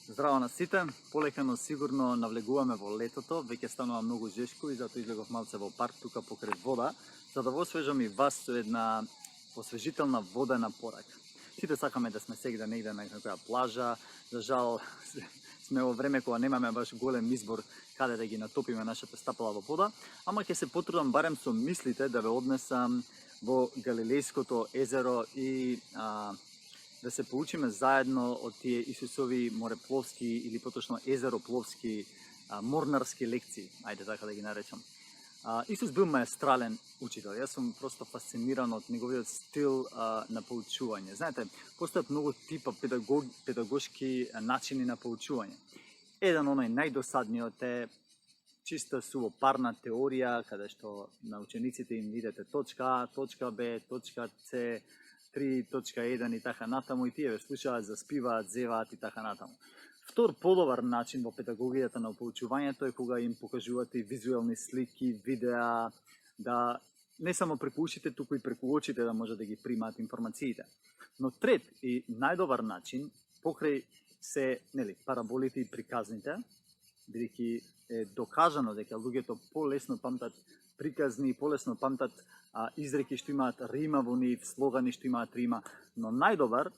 Здраво на сите, полека но сигурно навлегуваме во летото, веќе станува многу жешко и затоа излегов малце во парк тука покрај вода, за да го освежам и вас со една освежителна водена порака. Сите сакаме да сме сегде негде на некоја плажа, за жал сме во време кога немаме баш голем избор каде да ги натопиме нашите стапала во вода, ама ќе се потрудам барем со мислите да ве однесам во Галилејското езеро и да се поучиме заедно од тие Исусови морепловски или поточно езеропловски морнарски лекции, ајде така да ги наречам. Исус бил маестрален учител. Јас сум просто фасциниран од неговиот стил на поучување. Знаете, постојат многу типа педагошки начини на поучување. Еден оној најдосадниот е чиста сувопарна теорија, каде што на учениците им видите точка А, точка Б, точка С, 3.1 и така натаму, и тие ве слушаат, заспиваат, зеваат и така натаму. Втор подобар начин во педагогијата на поучувањето е кога им покажувате визуелни слики, видеа, да не само преку ушите, туку и преку очите да може да ги примаат информациите. Но трет и најдобар начин, покрај се параболите и приказните, бидејќи е докажано дека луѓето полесно памтат приказни, полесно памтат изреки што имаат рима во нив, слогани што имаат рима, но најдобар,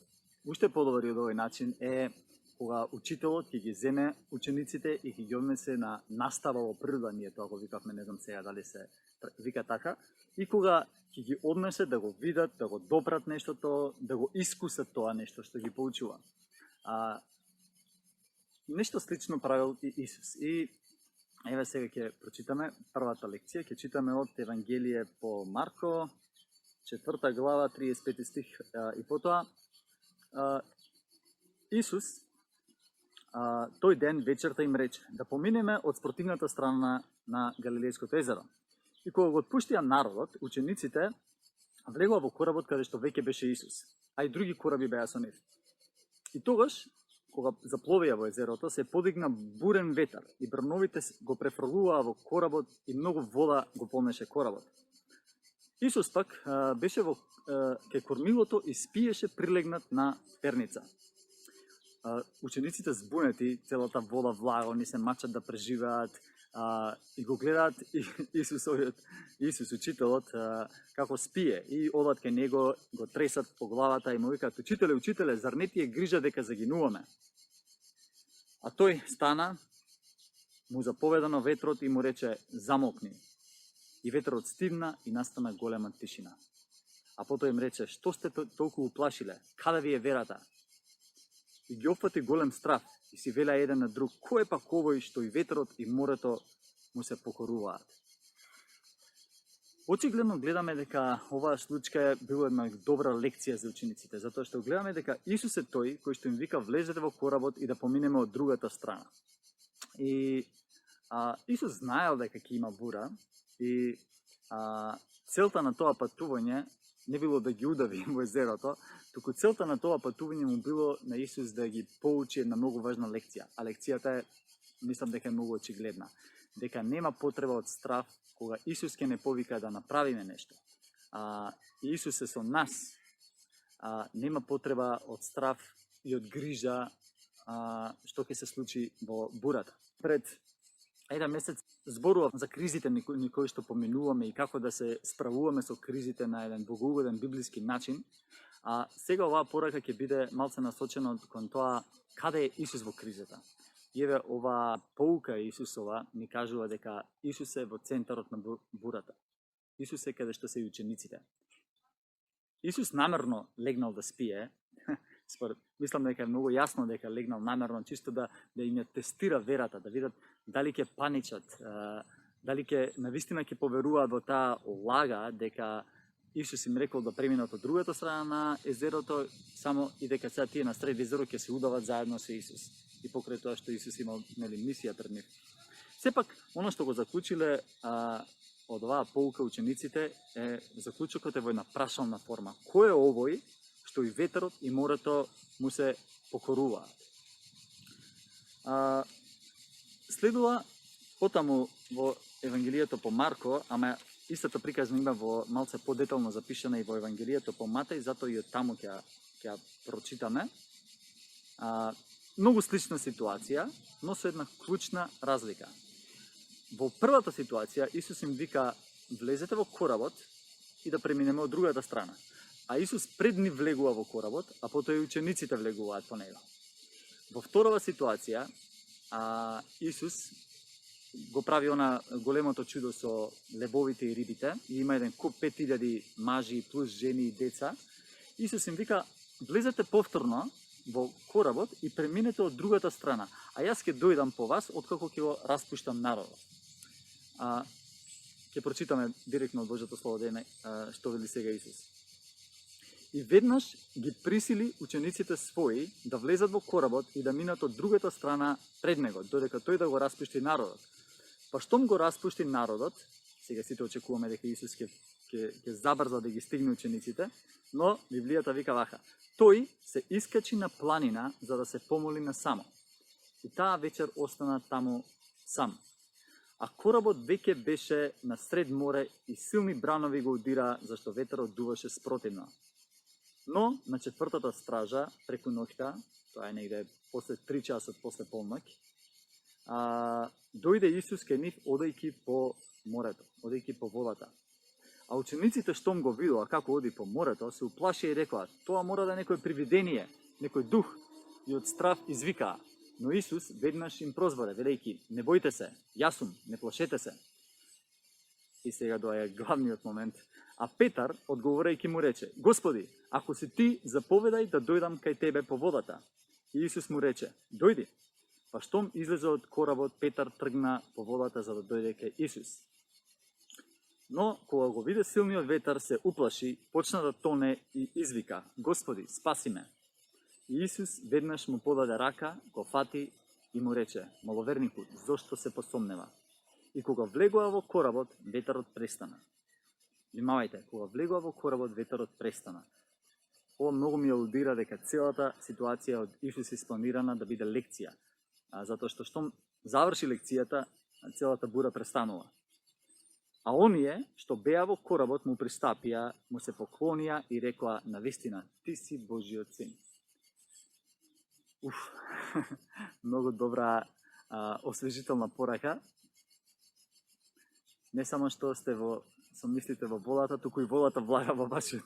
уште подобар од овој начин е кога учителот ќе ги земе учениците и ќе ги однесе на настава во природа, ние тоа го викавме, не знам сега дали се вика така, и кога ќе ги однесе да го видат, да го допрат нештото, да го искусат тоа нешто што ги поучува. Нешто слично правил и Исус. И еве сега ќе прочитаме првата лекција, ќе читаме од Евангелие по Марко, 4 глава, 35 стих, и потоа Исус тој ден вечерта им рече да поминеме од спротивната страна на Галилејското езеро. И кога го отпуштија народот, учениците влегоа во коработ каде што веќе беше Исус, а и други кораби беа со нив. И тогаш, кога запловија во езерото, се подигна бурен ветар и брановите го префрлуваа во коработ и многу вода го полнеше коработ. Исус пак беше во кај кормилото и спиеше прилегнат на перница. Учениците збунети, целата вода влага, они се мачат да преживеат и го гледаат Исус учителот како спие и одат кај него, го тресат по главата и му викаат: учителе, зар не ти е грижа дека загинуваме? А тој стана, му заповеда на ветрот и му рече: замолкни. И ветрот стивна и настана голема тишина. А потоа им рече: што сте толку уплашиле? Каде ви е верата? И ги опфати голем страв и си велеа еден на друг: кој е пак овој што и ветрот и морето му се покоруваат? Очигледно гледаме дека оваа случка е била една добра лекција за учениците, затоа што гледаме дека Исус е тој кој што им вика: влезете во коработ и да поминеме од другата страна. И Исус знаел дека ќе има бура и целта на тоа патување не било да ги удави во езерото, туку целта на тоа патување му било на Исус да ги поучи една многу важна лекција. А лекцијата е, мислам дека е многу очигледна, дека нема потреба од страв кога Исус ќе не повика да направиме нешто. Исус е со нас. Нема потреба од страв и од грижа што ќе се случи во бурата. Пред еден месец зборував за кризите кои што поминуваме и како да се справуваме со кризите на еден богоугоден библиски начин. Сега оваа порака ќе биде малце насочена кон тоа каде е Исус во кризата. И еве оваа поука Исусова ни кажува дека Исус е во центарот на бурата. Исус е каде што се и учениците. Исус намерно легнал да спие. Мислам дека е многу јасно дека легнал намерно, чисто да им ја тестира верата, да видат дали ќе паничат, дали ќе навистина ќе поверуваат во таа лага дека Исус им рекол да преминат од другата страна на езерото, само и дека сега тие на сред езеро ќе се удават заедно со Исус. И покрај тоа што Исус имал мисија пред нив. Сепак, оно што го заклучиле од оваа поука учениците е заклучокот е во една прашална форма. Кој е овој што и ветерот и морето му се покоруваат? Следува потаму во Евангелието по Марко, ама истата приказна има во малце подетално запишана и во Евангелието по Матеј, затоа и од таму ќе прочитаме. многу слична ситуација, но со една клучна разлика. Во првата ситуација Исус им вика: влезете во коработ и да преминеме од другата страна. А Исус пред нив влегува во коработ, а потоа и учениците влегуваат по него. Во вторава ситуација, Исус го прави она големото чудо со лебовите и рибите, и има еден куп 5000 мажи плюс жени и деца. Исус им вика: влезете повторно во коработ и преминете од другата страна, а јас ќе дојдам по вас откако ќе го распуштам народот. Ќе прочитаме директно од Божјото Слово што вели сега Исус. И веднаш ги присили учениците своји да влезат во коработ и да минат од другата страна пред него, додека тој да го распушти народот. Па штом го распушти народот, сега сите очекуваме дека Исус ќе забрза да ги стигне учениците, но Библијата вика вака: тој се искачи на планина за да се помоли на само. И таа вечер остана таму сам. А коработ веќе беше на сред море и силни бранови го удира, зашто ветерот дуваше спротивно. Но на четвртата стража, преку ноќта, тоа е негде после 3 часот после полноќ, дојде Исус кај нив одејќи по морето, одејќи по водата. А учениците штом го видоа како оди по морето, се уплашија и рекоа: тоа мора да е некој привидение, некој дух, и од страв извикаа. Но Исус веднаш им прозваре, велејќи: не бојте се, јас сум, не плашете се. И сега доаѓа главниот момент. А Петар, одговорејќи му рече: Господи, ако си ти, заповедај да дојдам кај тебе по водата. И Исус му рече: дојди. Па штом излезе од коработ, Петар тргна по водата за да дојде кај Исус. Но кога го виде силниот ветер, се уплаши, почна да тоне и извика: Господи, спаси ме. И Исус веднаш му подаде рака, го фати и му рече: маловернику, зошто се посомнева? И кога влегува во коработ, ветерот престана. Внимавајте, кога влегува во коработ, ветерот престана. Ова многу ми алудира дека целата ситуација од Исус е спланирана да биде лекција. Затоа што штом заврши лекцијата, целата бура престанува. А оние што беа во коработ му пристапија, му се поклонија и рекоа: навистина, ти си Божиот син. Многу добра освежителна порака. Не само што сте со мислите во водата, туку и водата влага во вашиот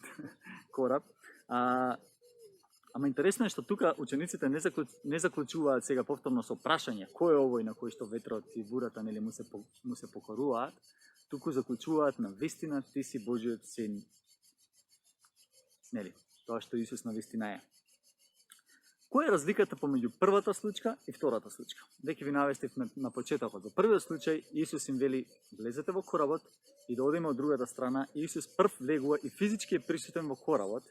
кораб. Ама интересно е што тука учениците не заклучуваат сега повторно со прашање кој е овој на кој што ветрот и бурата нели му се покоруваат, туку заклучуваат: навистина ти си Божиот син. Нели, тоа што Исус навистина е. Која е разликата помеѓу првата случка и втората случка? Веќе ви навестив на почетокот. Во првиот случај Исус им вели: влезете во коработ и да одиме од другата страна. Исус прв влегува и физички е присутен во коработ,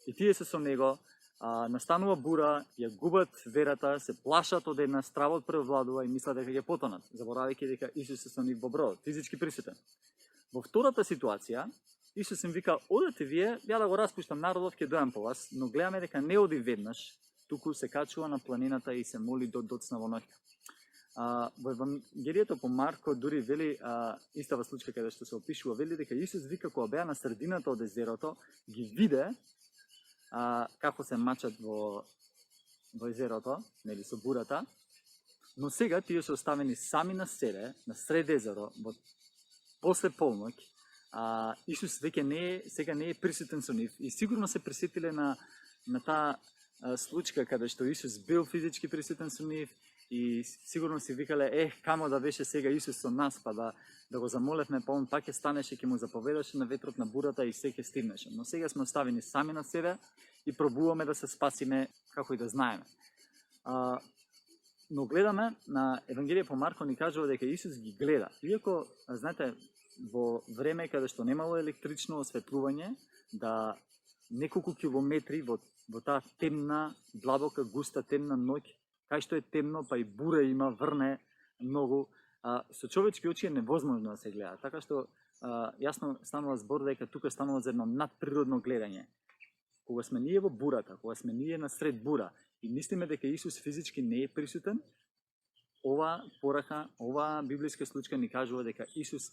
и тие се со него, настанува бура, ја губат верата, се плашат од една, стравот превладува и мислат дека ќе потонат, заборавајќи дека Исус е со нив во бродот, физички присутен. Во втората ситуација Исус им вика: одете вие, ја да го распуштам народот, ќе дојам по вас, но гледаме дека не оди веднаш, туку се качува на планината и се моли до доцна во ноќта. Во Евангелието по Марко дури вели, истава случка каде што се опишува, вели дека Исус вика кога беа на средината од езерото, ги виде како се мачат во езерото, нели со бурата, но сега тие се оставени сами на себе, на сред езеро, после полноќ. Исус веќе сега не е присутен со нив и сигурно се присетиле на таа случка каде што Исус бил физички присутен со нив и сигурно си викале: камо да беше сега Исус со нас, па да го замолевме, па он пак ќе станеше, ќе му заповедаше на ветрот, на бурата и се ќе стигнеше. Но сега сме оставени сами на себе и пробуваме да се спасиме како и да знаеме. Но гледаме на Евангелие по Марко, ни кажува дека Исус ги гледа. Иако, знаете, во време каде што немало електрично осветлување, да неколку километри во таа темна, длабока, густа, темна ноќ, кај што е темно, па и бура има, врне многу, со човечки очи е невозможно да се гледа. Така што јасно станува збор дека тука станува за едно надприродно гледање. Кога сме ние во бурата, кога сме ние насред бура и мислиме дека Исус физички не е присутен, ова порака, ова библиска случка ни кажува дека Исус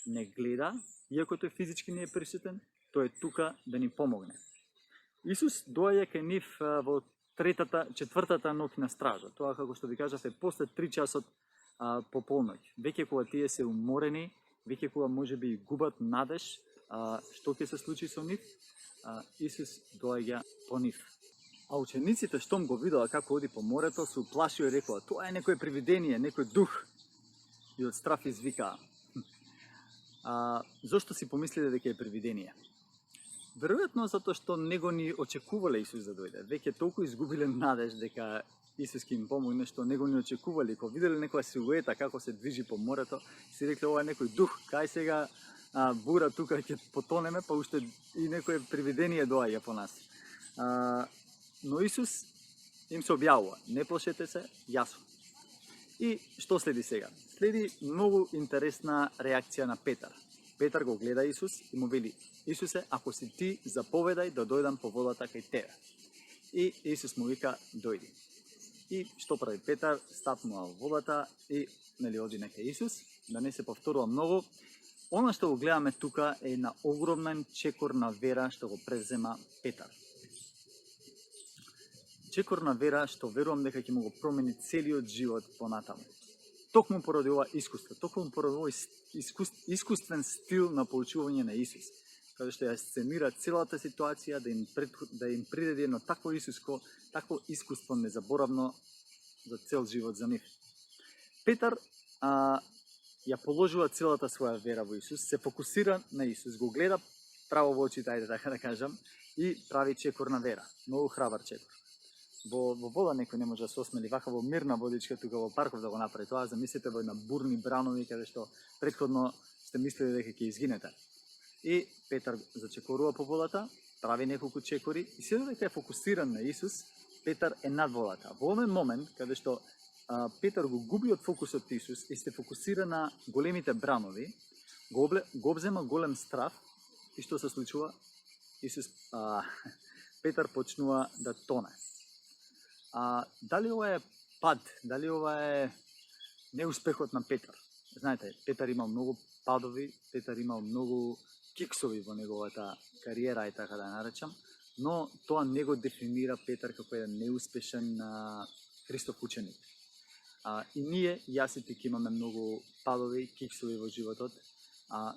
не гледа, иако тој физички не е присутен, тој е тука да ни помогне. Исус доаѓа кај нив во четвртата ноќ на стража. Тоа, како што ви кажав, е после 3 часот по полноќ. Веќе кога тие се уморени, веќе кога можеби губат надеж, што ќе се случи со нив, Исус доаѓа по нив. А учениците штом го видоа како оди по морето, се уплашија и рекоа: тоа е некој привидение, некој дух. И од страф извикаа. Зошто си помислиле дека е привидение? Веројатно затоа што не го ни очекувале Исус да дојде. Веќе толку изгубиле надеж дека Исус ќе им помогне, што не го ни очекували. Кога виделе некоја силуета како се движи по морето, си рекле: ова е некој дух, кај сега бура тука ќе потонеме, па уште и некое привидение доаѓа по нас. Но Исус им се објавува: не плашете се, јас сум. И што следи сега? Следи многу интересна реакција на Петар. Петар го гледа Исус и му вели: Исусе, ако си ти, заповедај да дојдам по водата кај тебе. И Исус му вика: дојди. И што прави Петар? Стапнува во водата и оди нека Исус. Да не се повторува многу, она што го гледаме тука е на огромен чекор на вера што го превзема Петар. Чекор на вера што верувам дека ќе му го промени целиот живот понатаму. Токму поради ова искуство, токму поради овој искуствен стил на поучување на Исус, каде што ја сценира целата ситуација, да им приреди едно такво искуство незаборавно за цел живот за нив. Петар ја положува целата своја вера во Исус, се фокусира на Исус, го гледа право во очите, ајде така да кажам, и прави чекор на вера. Многу храбар чекор. Во вода некој не може да се осмели вака во мирна водичка тука во парков да го направи тоа. Замислете во една бурни бранови каде што претходно сте мислели дека ќе изгинете. И Петар зачекорува по водата, прави неколку чекори и се додека е фокусиран на Исус, Петар е над водата. Во овој момент каде што Петар го губи од фокусот Исус и се фокусира на големите бранови, го обзема голем страф и што се случува? Петар почнува да тоне. Дали ова е пад, дали ова е неуспехот на Петар? Знаете, Петар имал многу падови, Петар имал многу киксови во неговата кариера, и така да наречам, но тоа не го дефинира Петар како еден неуспешен Христов ученик. И ние, јас и ти, имаме многу падови, киксови во животот,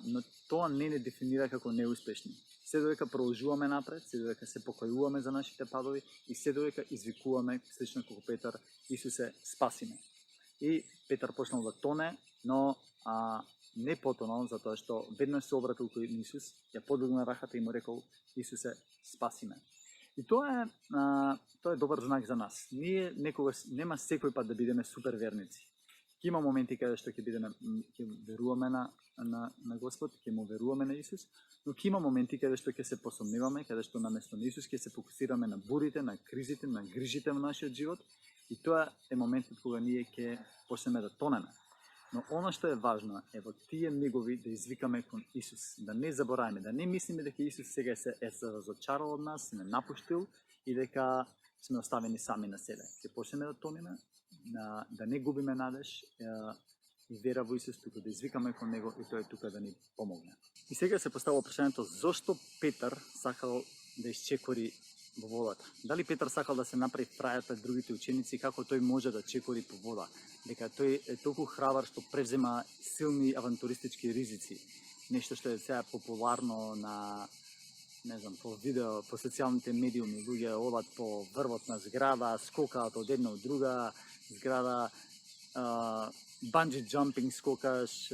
но тоа не дефинира како неуспешни. Се додека продолжуваме напред, се додека се покајуваме за нашите падови и се додека извикуваме, слично како Петар: Исусе, спаси ме. И Петар почнал да тоне, но не потонал, затоа што веднаш се обратил кон Исус, ја подигна раката и му рекол: Исусе, спаси ме. И тоа е добар знак за нас. Ние некогаш нема секој пат да бидеме супер верници. Ќе има моменти каде што ќе веруваме на Господ, ќе му веруваме на Исус, но ќе има моменти каде што ќе се посомневаме, каде што наместо на Исус ќе се фокусираме на бурите, на кризите, на грижите во нашиот живот, и тоа е моментот кога ние ќе почнеме да тонеме. Но она што е важно е во тие мигови да извикаме кон Исус, да не забораваме, да не мислиме дека Исус сега се разочарал од нас, се не напуштил и дека сме оставени сами на себе. Ќе почнеме да тонеме, да не губиме надеж и вера во Исус, туку да извикаме кон Него и тој е тука да ни помогне. И сега се поставува прашањето: зошто Петар сакал да изчекори во водата? Дали Петар сакал да се направи фрајер пред другите ученици, како тој може да чекори по вода? Дека тој е толку храбар што превзема силни авантуристички ризици. Нешто што е сега популарно по видео, по социјалните медиуми, луѓе одат по врвот на зграда, скокаат од една од друга зграда, банджи джампинг скокаш,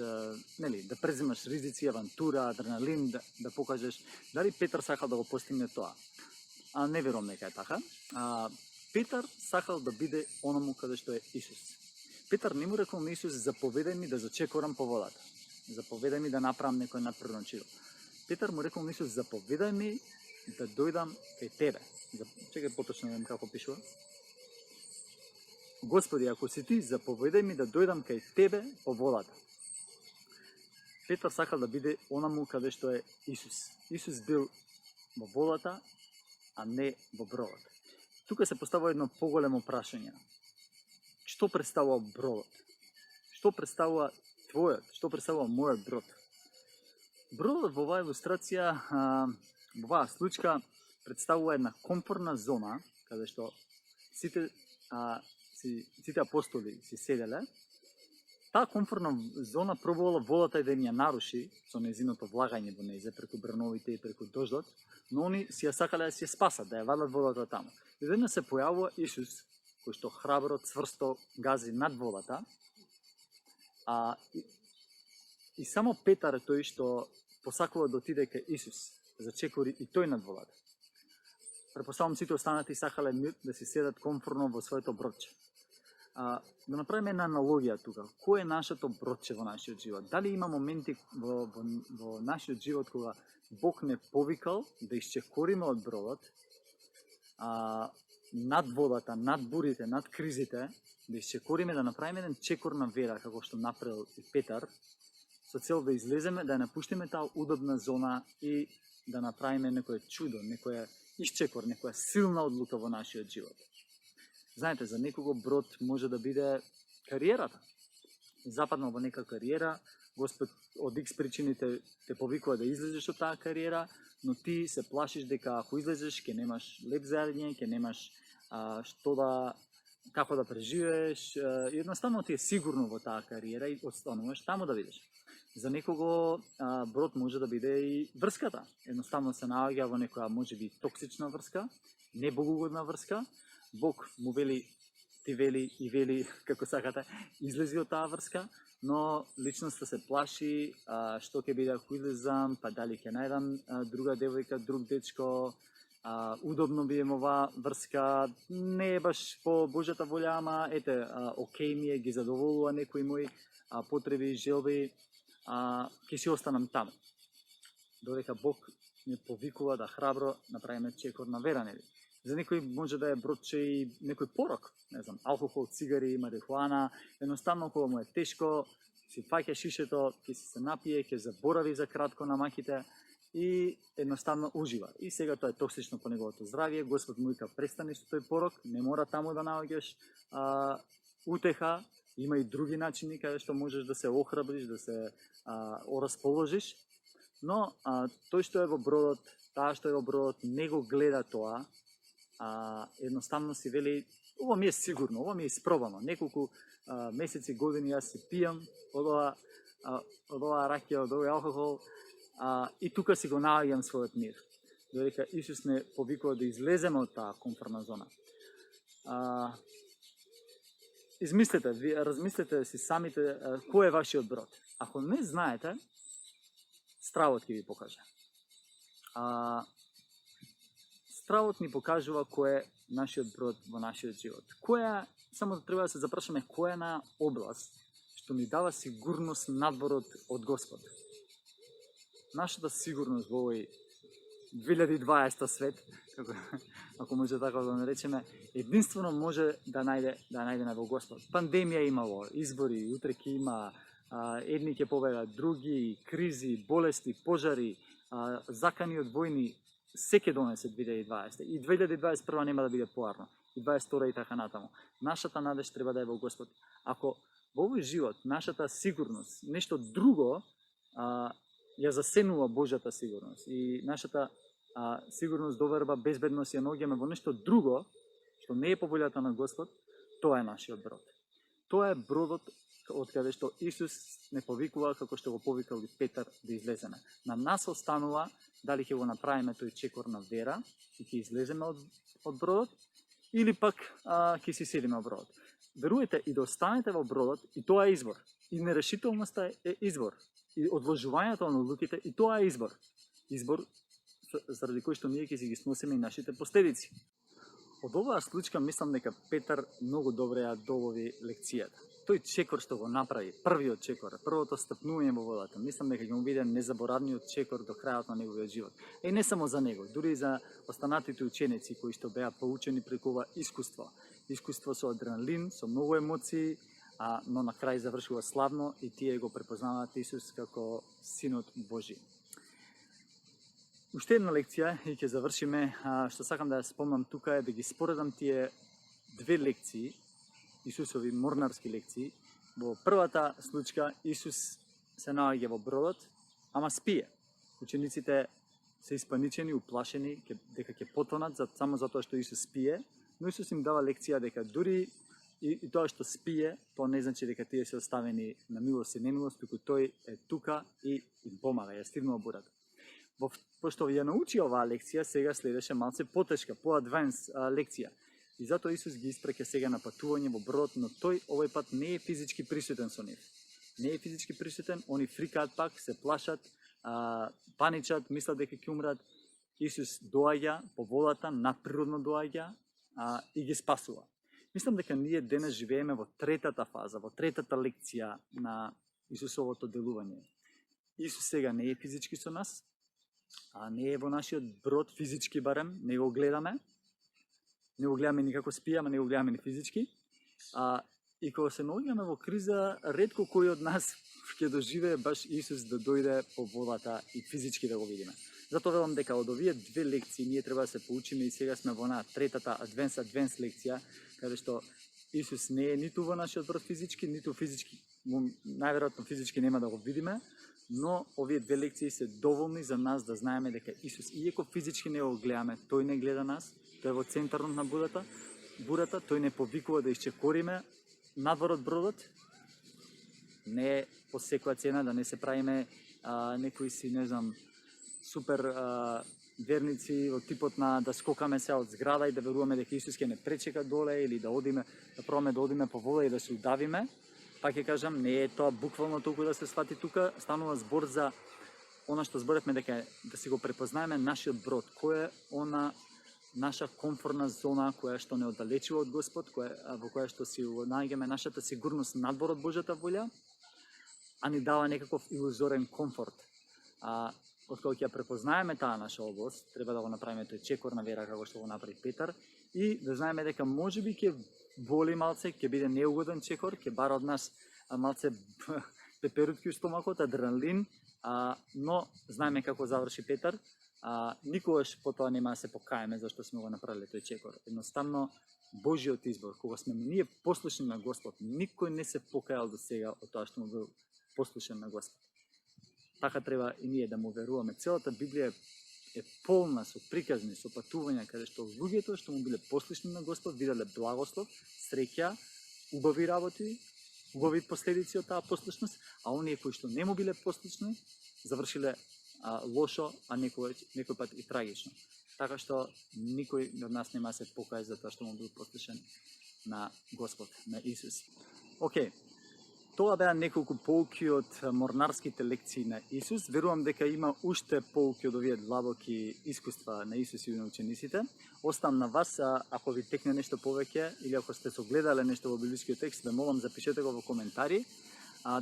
да преземаш ризици, авантура, адреналин, да покажеш. Дали Петар сакал да го постигне тоа? Не верувам дека е така. Петар сакал да биде онаму каде што е Исус. Петар не му рекол на Исус: заповедај ми да зачекорам по водата. Заповедај ми да направам некој надприродно чудо. Петар му рекол на Исус: заповедај ми да дојдам кај тебе. Чекај поточно да како пишува. Господи, ако си ти, заповедај ми да дојдам кај тебе по водата. Петар сакал да биде онаму каде што е Исус. Исус бил во водата, а не во бродот. Тука се поставува едно поголемо прашање. Што представува бродот? Што представува твојот? Што представува мојот брод? Бродот во оваа илустрација, во оваа случка, представува една комфортна зона, каде што сите апостоли си седеле, таа комфортна зона пробувала водата да ни ја наруши со незиното влагање во нејзе преку брановите и преку дождот, но они си ја сакале да си ја спасат, да ја вадат водата таму. И веднаш се појавува Исус, кој што храбро, цврсто гази над водата, и само Петар тој што посакува да отиде кај Исус, зачекори и тој над водата. Претпоставам сите останати сакале да си седат комфортно во своето бродче. Да направиме една аналогија тука. Кој е нашето бродче во нашиот живот? Дали има моменти во нашиот живот кога Бог не повикал да исчекориме од бродот, над водата, над бурите, над кризите, да исчекориме, да направиме еден чекор на вера, како што направил и Петар, со цел да излеземе, да напуштиме таа удобна зона и да направиме некое чудо, некоја исчекор, некоја силна одлука во нашиот живот. Знаете, за некого брод може да биде кариерата. Западнал во нека кариера, Господ од X причини те повикува да излезеш од таа кариера, но ти се плашиш дека ако излезеш ќе немаш леп зараѓање, ќе немаш како да преживееш, едноставно ти е сигурно во таа кариера и остануваш таму да бидеш. За некого брод може да биде и врската. Едноставно се наоѓа во некоја можеби токсична врска, небогогодна врска. Бог му вели, ти вели и вели како сакате, излези од таа врска, но личноста се плаши, што ќе биде ако излезам, па дали ќе најдам друга девојка, друг дечко, удобно би им оваа врска, не е баш по Божјата волја, ама ете, окей ми е, ги задоволува некои мои потреби и желби, ќе си останам таму. Додека Бог не повикува да храбро направиме чекор на вера, нели? За некој може да е бродче и некој порок, не знам, алкохол, цигари, марихуана, едноставно кога му е тешко, си фаќа шишето, ќе се напие, ќе заборави за кратко на маките и едноставно ужива. И сега тоа е токсично по неговото здравје, Господ му вика престани со тој порок, не мора таму да наоѓаш утеха, има и други начини каде што можеш да се охрабриш, да се орасположиш, но тој што е во бродот, таа што е во бродот, не го гледа тоа, едноставно си вели, ова ми е сигурно, ова ми е испробано, неколку месеци, години јас си пијам од ова ракија, од овој алкохол, и тука си го наоѓам својот мир. Додека Исус не повикува да излеземе од таа комфортна зона. Измислете, размислете си самите кој е вашиот брод. Ако не знаете, стравот ќе ви покаже. Стравот ни покажува кој е нашиот брод во нашиот живот. Само треба да се запрашаме која е на област што ни дава сигурност надворот од Господ. Нашата сигурност во овој 2020 свет, ако може така да наречеме, единствено може да најдеме во Господ. Пандемија имало, избори, утре ќе има, едни ќе победат други, кризи, болести, пожари, закани од војни, се ќе донесе 2020. И 2021 нема да биде поарно. И 2022 и така натаму. Нашата надеж треба да е во Господ. Ако во овој живот, нашата сигурност, нешто друго, ја засенува Божјата сигурност. И нашата сигурност, доверба, безбедност ја наоѓаме во нешто друго, што не е по волјата на Господ, тоа е нашиот брод. Тоа е бродот од каде што Исус не повикува како што го повикал и Петар да излеземе. На нас останува дали ќе го направиме тој чекор на вера и ќе излеземе од бродот, или пак ќе си седиме во бродот. Веруете, и да останете во бродот, и тоа е избор. И нерешителноста е избор. И одложувањето на одлуките, и тоа е избор. Избор заради кој што ние ќе си ги сносиме и нашите последици. Од оваа случка мислам дека Петар многу добре ја долови лекцијата. Тој чекор што го направи, првиот чекор, првото стапнување во водата, мислам дека ќе му биде незаборавниот чекор до крајот на неговиот живот. И не само за него, дури и за останатите ученици кои што беа поучени преку ова искуство. Искуство со адреналин, со многу емоции, но на крај завршува славно и тие го препознаваат Исус како Синот Божи. Уште една лекција и ќе завршиме, што сакам да ја спомнам тука е да ги споредам тие две лекции, Исусови морнарски лекции. Во првата случка Исус се наоѓа во бродот, ама спие. Учениците се испаничени, уплашени дека ќе потонат само затоа што Исус спие, Но Исус им дава лекција дека дури и тоа што спие, тоа не значи дека тие се оставени на милост и немилост, туку тој е тука и им помага, ја стигнува бурата. Пошто ја научи оваа лекција, сега следеше малце потешка, по-адванс лекција. И затоа Исус ги испраќа сега на патување во брод, но тој овој пат не е физички присутен со нив. Не е физички присутен, они фрикаат пак, се плашат, паничат, мислат дека ќе умрат. Исус доаѓа по водата, надприродно доаѓа и ги спасува. Мислам дека ние денес живееме во третата фаза, во третата лекција на Исусовото делување. Исус сега не е физички со нас, не е во нашиот брод физички барем, не го гледаме. Не го гледаме никако спија, ама не го гледаме ни физички. И кога се наоѓаме во криза, ретко кој од нас ќе доживее баш Исус да дојде по водата и физички да го видиме. Затоа велам дека од овие две лекции ние треба да се поучиме и сега сме во третата адвенс лекција, каде што Исус не е ниту во нашиот брод физички, ниту физички, најверојатно физички нема да го видиме, но овие две лекции се доволни за нас да знаеме дека Исус, иако физички не го гледаме, тој не гледа нас, тој е во центарот на бурата, тој не повикува да исчекориме надвор од бродот, не е по секоја цена да не се правиме некои си, не знам, супер верници во типот на да скокаме се од зграда и да веруваме дека Исус ќе не пречека доле или да одиме, да пробаме да одиме по вода и да се удавиме. Пак ќе кажам, не е тоа буквално толку да се свати тука, станува збор за она што зборевме дека да си го препознаеме нашиот брод, кој е она наша комфортна зона која што не оддалечува од Господ, во која што си наоѓаме нашата сигурност надвор од Божјата волја, а ни дава некаков илузорен комфорт. Откога ќе препознаеме таа наша област, треба да го направиме тој чекор на вера како што го направи Петар и да знаеме дека можеби ќе боли малце, ќе биде неугоден чекор, ќе бара од нас малце пеперутки у стомакот, адреналин, но знаеме како заврши Петар. Никогаш потоа нема да се покаеме зашто сме го направиле тој чекор. Едноставно Божјиот избор, кога сме ние послушни на Господ, никој не се покајал до сега од тоа што му бил послушен на Господ. Така треба и ние да му веруваме. Целата Библија е полна со приказни, со патувања каде што луѓето што му биле послушни на Господ виделе благослов, среќа, убави работи, убави последици од таа послушност, а оние кои што не му биле послушни завршиле лошо, а некој пат и трагично. Така што никој од нас нема се покае за тоа што му бил послушен на Господ, на Исус. Океј. Тоа беа неколку поуки од морнарските лекции на Исус. Верувам дека има уште поуки од овие длабоки искуства на Исус и на учениците. Оставам на вас, ако ви текне нешто повеќе или ако сте согледале нешто во библискиот текст, ве молам запишете го во коментари,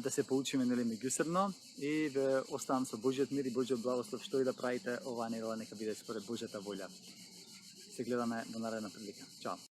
да се поучиме меѓусебно и ве оставам со Божјиот мир и Божјиот благослов, што и да правите, оваа недела нека биде според Божјата волја. Се гледаме во наредна прилика. Чао!